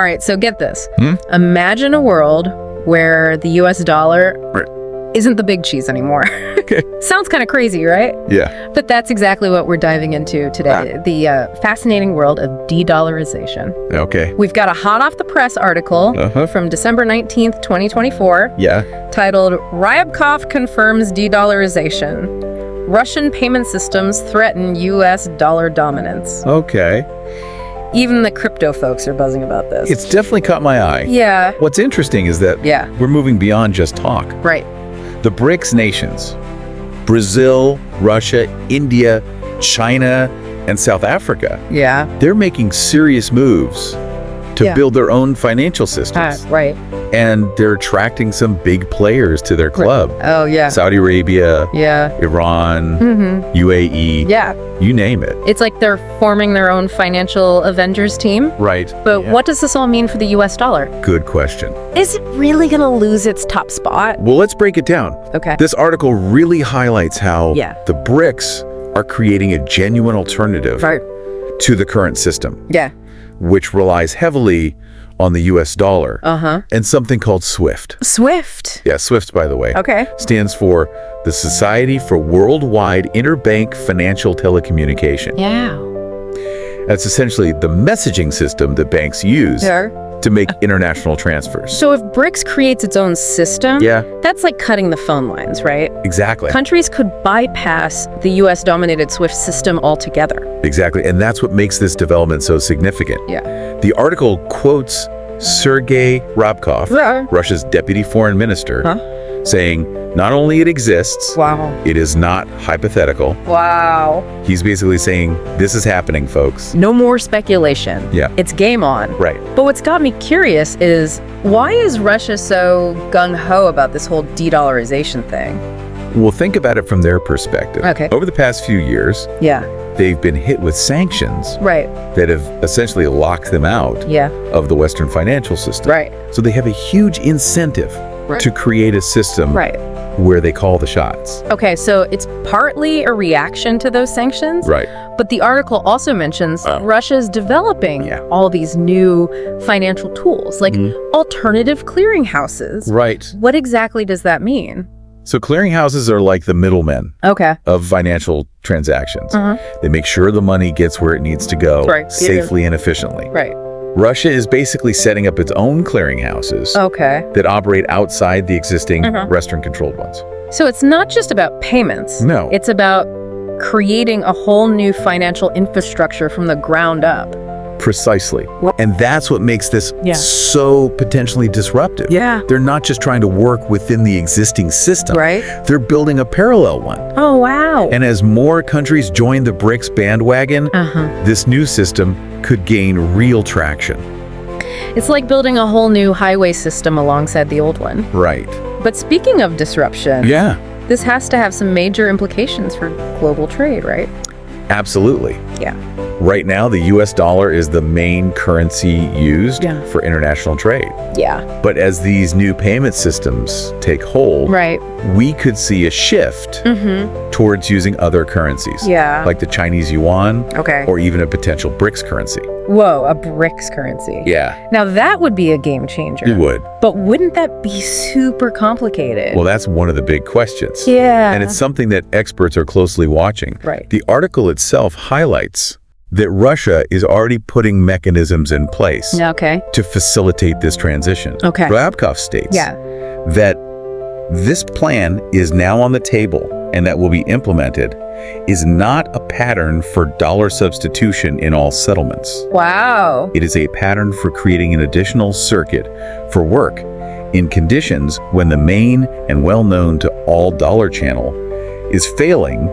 All right, so get this. Imagine a world where the US dollar isn't the big cheese anymore. Okay. Sounds kind of crazy, right? Yeah. But that's exactly what we're diving into today, the fascinating world of de-dollarization. Okay. We've got a hot-off-the-press article from December 19th, 2024, titled, Ryabkov Confirms De-Dollarization. Russian payment systems threaten U.S. dollar dominance. Okay. Even the crypto folks are buzzing about this. It's definitely caught my eye. Yeah. What's interesting is that we're moving beyond just talk. Right. The BRICS nations, Brazil, Russia, India, China, and South Africa, they're making serious moves to build their own financial systems. Right. And they're attracting some big players to their club. Oh, yeah. Saudi Arabia, Iran, UAE, you name it. It's like they're forming their own financial Avengers team. Right. But what does this all mean for the US dollar? Good question. Is it really going to lose its top spot? Well, let's break it down. Okay. This article really highlights how the BRICS are creating a genuine alternative to the current system. Yeah. Which relies heavily on the US dollar and something called SWIFT. SWIFT? Yeah, SWIFT, by the way, stands for the Society for Worldwide Interbank Financial Telecommunication. Yeah. That's essentially the messaging system that banks use to make international transfers. So if BRICS creates its own system, that's like cutting the phone lines, right? Exactly. Countries could bypass the US-dominated SWIFT system altogether. Exactly, and that's what makes this development so significant. Yeah. The article quotes Sergey Ryabkov, Russia's deputy foreign minister, saying not only it exists, it is not hypothetical. Wow. He's basically saying this is happening, folks. No more speculation. Yeah. It's game on. Right. But what's got me curious is, why is Russia so gung-ho about this whole de-dollarization thing? Well, think about it from their perspective. Okay. Over the past few years, they've been hit with sanctions that have essentially locked them out of the Western financial system. Right. So they have a huge incentive to create a system where they call the shots. Okay, so it's partly a reaction to those sanctions. Right. But the article also mentions Russia's developing all these new financial tools, like alternative clearinghouses. Right. What exactly does that mean? So clearinghouses are like the middlemen of financial transactions. They make sure the money gets where it needs to go safely and efficiently. Right. Russia is basically setting up its own clearinghouses that operate outside the existing Western-controlled ones. So it's not just about payments. No. It's about creating a whole new financial infrastructure from the ground up. Precisely. And that's what makes this so potentially disruptive. Yeah. They're not just trying to work within the existing system. Right. They're building a parallel one. Oh, wow. And as more countries join the BRICS bandwagon, this new system could gain real traction. It's like building a whole new highway system alongside the old one. Right. But speaking of disruption, this has to have some major implications for global trade, right? Absolutely. Yeah. Right now, the US dollar is the main currency used for international trade. Yeah. But as these new payment systems take hold, we could see a shift towards using other currencies. Yeah. Like the Chinese yuan, Okay. or even a potential BRICS currency. Whoa, a BRICS currency. Yeah. Now that would be a game changer. It would. But wouldn't that be super complicated? Well, that's one of the big questions. Yeah. And it's something that experts are closely watching. Right. The article itself highlights that Russia is already putting mechanisms in place to facilitate this transition. Okay. Ryabkov states that this plan is now on the table and that will be implemented is not a pattern for dollar substitution in all settlements. Wow. It is a pattern for creating an additional circuit for work in conditions when the main and well-known to all dollar channel is failing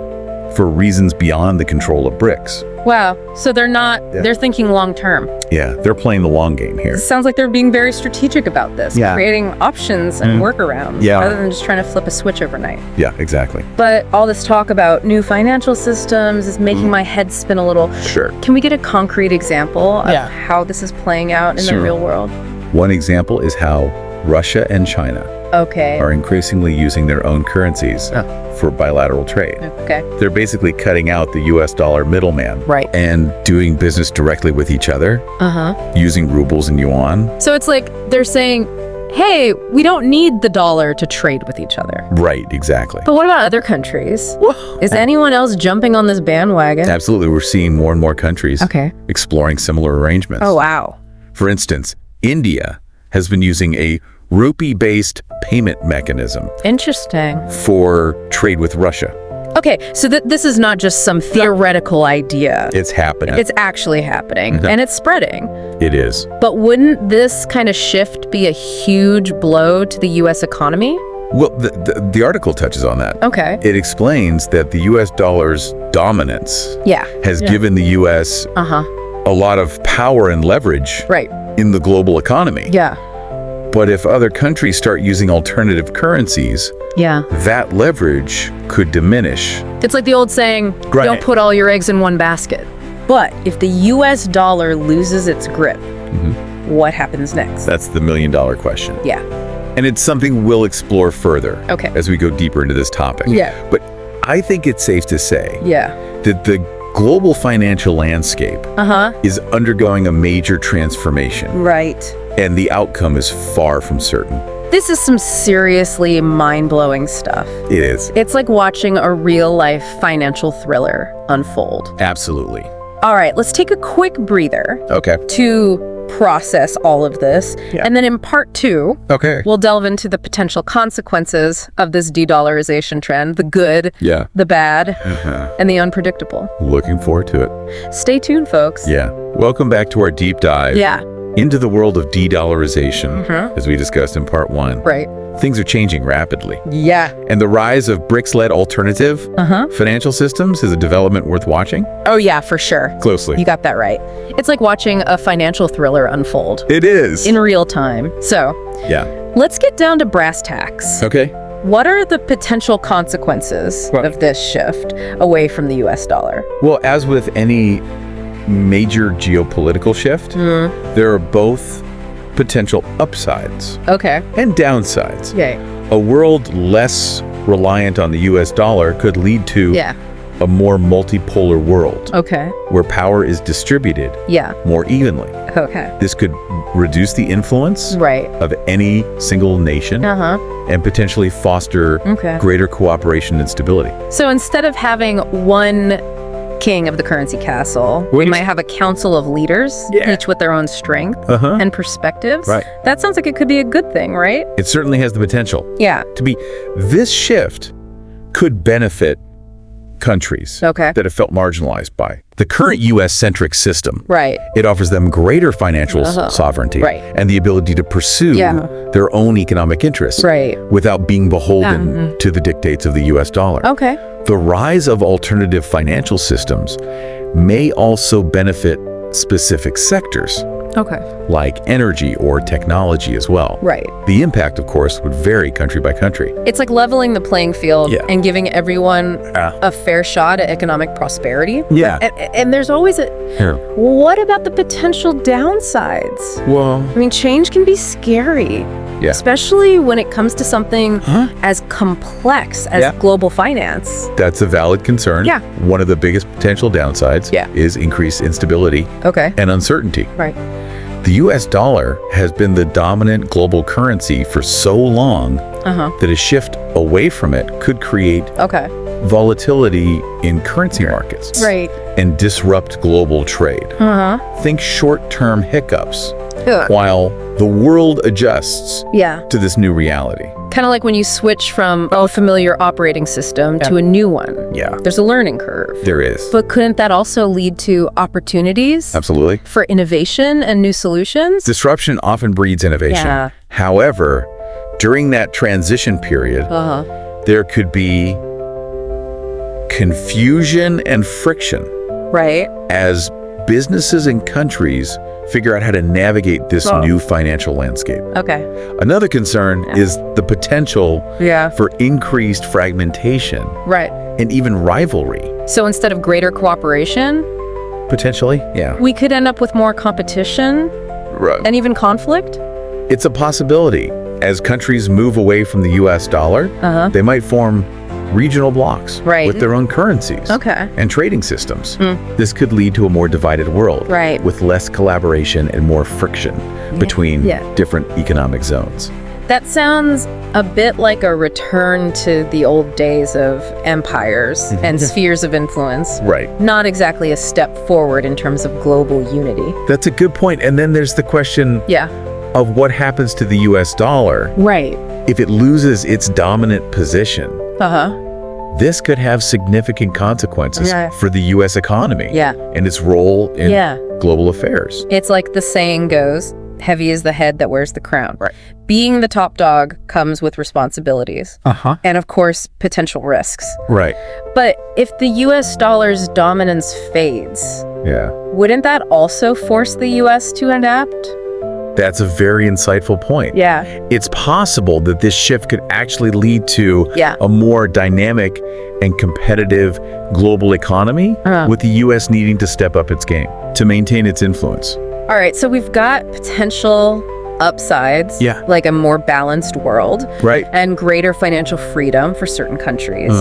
for reasons beyond the control of BRICS. Wow. So they're not, they're thinking long term. Yeah, they're playing the long game here. It sounds like they're being very strategic about this, creating options and workarounds rather than just trying to flip a switch overnight. Yeah, exactly. But all this talk about new financial systems is making my head spin a little. Sure. Can we get a concrete example of how this is playing out in the real world? One example is how Russia and China are increasingly using their own currencies for bilateral trade. They're basically cutting out the US dollar middleman and doing business directly with each other, using rubles and yuan. So it's like they're saying, hey, we don't need the dollar to trade with each other. Right, exactly. But what about other countries? Is anyone else jumping on this bandwagon? Absolutely. We're seeing more and more countries exploring similar arrangements. Oh, wow. For instance, India has been using a rupee-based payment mechanism. Interesting. For trade with Russia. Okay, so this is not just some theoretical idea. It's happening. It's actually happening, and it's spreading. It is. But wouldn't this kind of shift be a huge blow to the U.S. economy? Well, the article touches on that. Okay. It explains that the U.S. dollar's dominance has given the U.S. a lot of power and leverage in the global economy. Yeah. But if other countries start using alternative currencies, that leverage could diminish. It's like the old saying, don't put all your eggs in one basket. But if the U.S. dollar loses its grip, what happens next? That's the million-dollar question. Yeah. And it's something we'll explore further as we go deeper into this topic. Yeah. But I think it's safe to say that the global financial landscape is undergoing a major transformation. Right. And the outcome is far from certain. This is some seriously mind-blowing stuff. It is. It's like watching a real-life financial thriller unfold. Absolutely. All right, let's take a quick breather to process all of this. And then in part 2, we'll delve into the potential consequences of this de-dollarization trend, the good, the bad, and the unpredictable. Looking forward to it. Stay tuned, folks. Yeah. Welcome back to our deep dive. Into the world of de-dollarization, as we discussed in part 1. Right. Things are changing rapidly. Yeah. And the rise of BRICS-led alternative financial systems is a development worth watching. Oh, yeah, for sure. Closely. You got that right. It's like watching a financial thriller unfold. It is. In real time. So, let's get down to brass tacks. Okay. What are the potential consequences of this shift away from the U.S. dollar? Well, as with any major geopolitical shift, there are both potential upsides and downsides. A world less reliant on the US dollar could lead to a more multipolar world where power is distributed more evenly. This could reduce the influence of any single nation and potentially foster greater cooperation and stability. So instead of having one king of the currency castle, we might have a council of leaders, each with their own strength and perspectives. That sounds like it could be a good thing, right? It certainly has the potential to be. This shift could benefit countries that have felt marginalized by the current U.S.-centric system. It offers them greater financial sovereignty and the ability to pursue their own economic interests without being beholden to the dictates of the U.S. dollar. The rise of alternative financial systems may also benefit specific sectors, like energy or technology as well. The impact, of course, would vary country by country. It's like leveling the playing field and giving everyone a fair shot at economic prosperity. And there's always what about the potential downsides? Well, I mean, change can be scary. Especially when it comes to something as complex as global finance. That's a valid concern. One of the biggest potential downsides is increased instability and uncertainty. The U.S. dollar has been the dominant global currency for so long that a shift away from it could create volatility in currency markets and disrupt global trade. Think short-term hiccups while the world adjusts to this new reality. Kind of like when you switch from a familiar operating system to a new one. There's a learning curve. There is. But couldn't that also lead to opportunities? Absolutely. For innovation and new solutions? Disruption often breeds innovation. However, during that transition period, there could be confusion and friction. As businesses and countries figure out how to navigate this new financial landscape. Another concern is the potential for increased fragmentation and even rivalry. So instead of greater cooperation, potentially, we could end up with more competition and even conflict? It's a possibility. as countries move away from the US dollar, they might form regional blocks with their own currencies and trading systems. This could lead to a more divided world with less collaboration and more friction between different economic zones. That sounds a bit like a return to the old days of empires and spheres of influence. Not exactly a step forward in terms of global unity. That's a good point. And then there's the question of what happens to the US dollar if it loses its dominant position. This could have significant consequences for the US economy and its role in global affairs. It's like the saying goes, heavy is the head that wears the crown. Being the top dog comes with responsibilities and, of course, potential risks. But if the US dollar's dominance fades, wouldn't that also force the US to adapt? That's a very insightful point. It's possible that this shift could actually lead to a more dynamic and competitive global economy with the US needing to step up its game to maintain its influence. All right, so we've got potential upsides, like a more balanced world, and greater financial freedom for certain countries.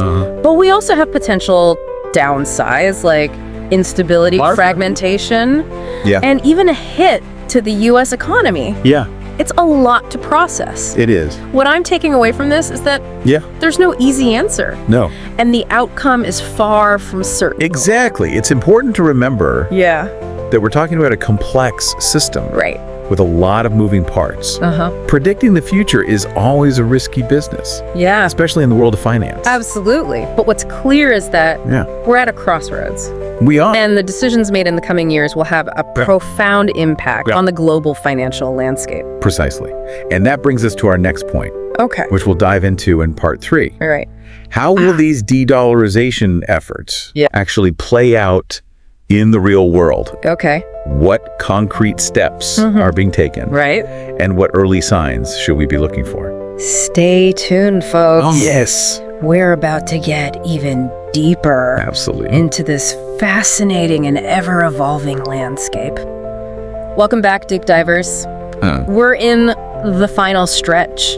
But we also have potential downsides, like instability, fragmentation, and even a hit to the U.S. economy. It's a lot to process. It is. What I'm taking away from this is that there's no easy answer. No. And the outcome is far from certain. Exactly. It's important to remember that we're talking about a complex system with a lot of moving parts. Predicting the future is always a risky business. Especially in the world of finance. Absolutely. But what's clear is that we're at a crossroads. We are. And the decisions made in the coming years will have a profound impact on the global financial landscape. Precisely. And that brings us to our next point. Which we'll dive into in part 3. How will these de-dollarization efforts actually play out in the real world? What concrete steps are being taken? And what early signs should we be looking for? Stay tuned, folks. Yes. We're about to get even deeper into this fascinating and ever-evolving landscape. Welcome back, Deep Divers. We're in the final stretch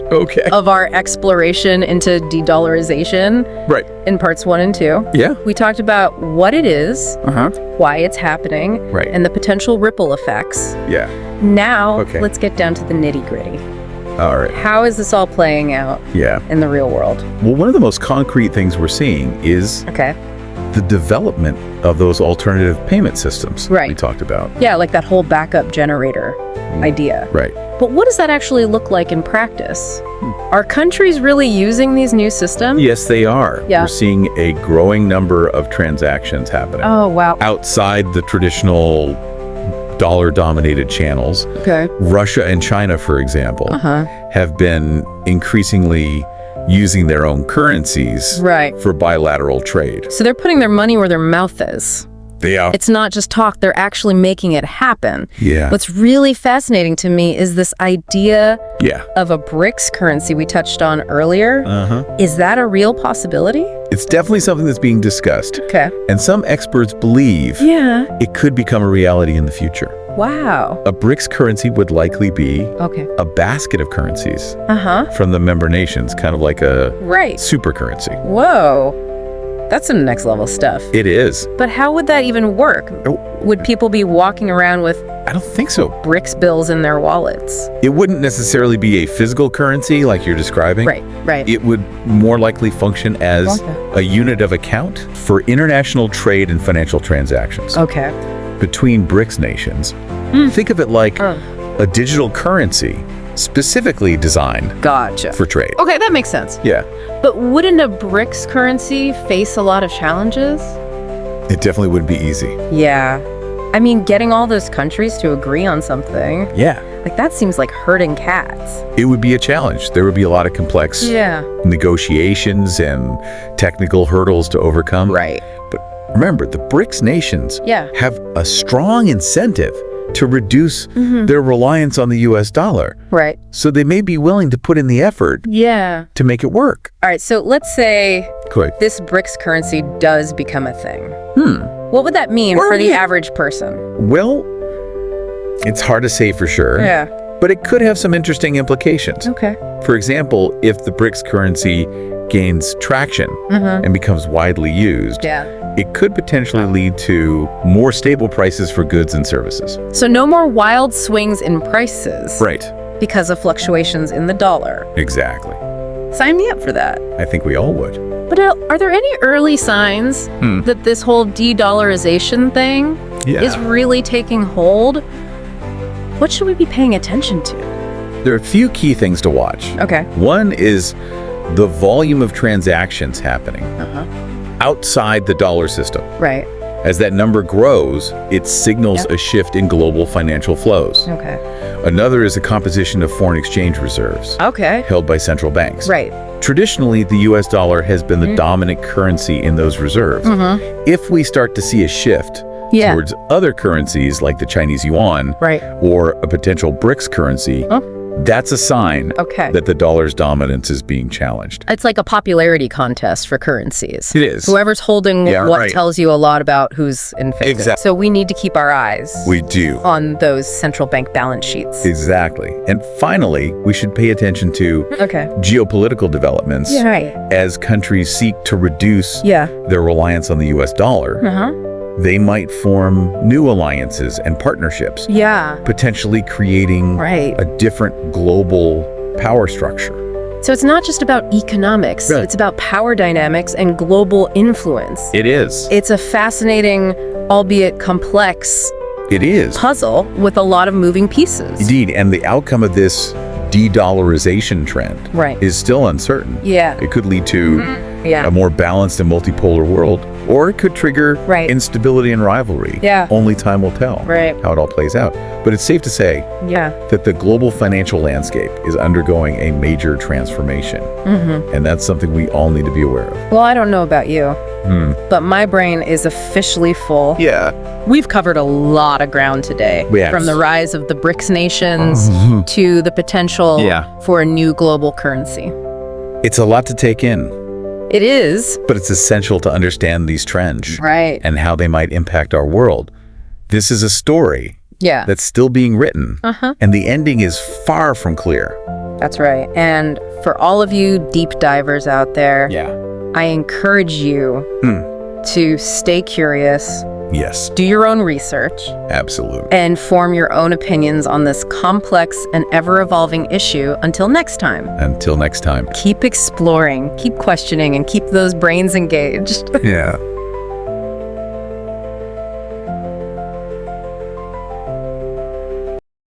of our exploration into de-dollarization in parts 1 and 2. We talked about what it is, why it's happening, and the potential ripple effects. Now, let's get down to the nitty-gritty. All right. How is this all playing out in the real world? Well, one of the most concrete things we're seeing is the development of those alternative payment systems we talked about. Like that whole backup generator idea. But what does that actually look like in practice? Are countries really using these new systems? Yes, they are. We're seeing a growing number of transactions happening. Outside the traditional dollar-dominated channels. Russia and China, for example, have been increasingly using their own currencies for bilateral trade. So they're putting their money where their mouth is. They are. It's not just talk, they're actually making it happen. What's really fascinating to me is this idea of a BRICS currency we touched on earlier. Is that a real possibility? It's definitely something that's being discussed. And some experts believe it could become a reality in the future. Wow. A BRICS currency would likely be a basket of currencies from the member nations, kind of like a super currency. Whoa. That's some next level stuff. It is. But how would that even work? Would people be walking around with I don't think so. BRICS bills in their wallets? It wouldn't necessarily be a physical currency like you're describing. It would more likely function as a unit of account for international trade and financial transactions. Between BRICS nations. Think of it like a digital currency specifically designed for trade. That makes sense. But wouldn't a BRICS currency face a lot of challenges? It definitely wouldn't be easy. I mean, getting all those countries to agree on something. Like, that seems like herding cats. It would be a challenge. There would be a lot of complex negotiations and technical hurdles to overcome. But remember, the BRICS nations have a strong incentive to reduce their reliance on the US dollar. So they may be willing to put in the effort to make it work. All right, so let's say this BRICS currency does become a thing. What would that mean for the average person? Well, it's hard to say for sure. But it could have some interesting implications. For example, if the BRICS currency gains traction and becomes widely used, it could potentially lead to more stable prices for goods and services. So no more wild swings in prices. Right. Because of fluctuations in the dollar. Exactly. Sign me up for that. I think we all would. But are there any early signs that this whole de-dollarization thing is really taking hold? What should we be paying attention to? There are a few key things to watch. Okay. One is the volume of transactions happening outside the dollar system. Right. As that number grows, it signals a shift in global financial flows. Okay. Another is the composition of foreign exchange reserves held by central banks. Right. Traditionally, the U.S. dollar has been the dominant currency in those reserves. If we start to see a shift towards other currencies like the Chinese yuan or a potential BRICS currency, that's a sign that the dollar's dominance is being challenged. It's like a popularity contest for currencies. It is. Whoever's holding what tells you a lot about who's in favor. Exactly. So we need to keep our eyes on those central bank balance sheets. Exactly. And finally, we should pay attention to geopolitical developments as countries seek to reduce their reliance on the U.S. dollar. They might form new alliances and partnerships, potentially creating a different global power structure. So it's not just about economics, it's about power dynamics and global influence. It is. It's a fascinating, albeit complex, puzzle with a lot of moving pieces. Indeed, and the outcome of this de-dollarization trend is still uncertain. It could lead to a more balanced and multipolar world, or it could trigger instability and rivalry. Only time will tell how it all plays out. But it's safe to say that the global financial landscape is undergoing a major transformation. And that's something we all need to be aware of. Well, I don't know about you, but my brain is officially full. We've covered a lot of ground today. From the rise of the BRICS nations to the potential for a new global currency. It's a lot to take in. It is. But it's essential to understand these trends and how they might impact our world. This is a story that's still being written, and the ending is far from clear. That's right. And for all of you deep divers out there, I encourage you to stay curious. Do your own research. Absolutely. And form your own opinions on this complex and ever-evolving issue. Until next time. Until next time. Keep exploring, keep questioning, and keep those brains engaged.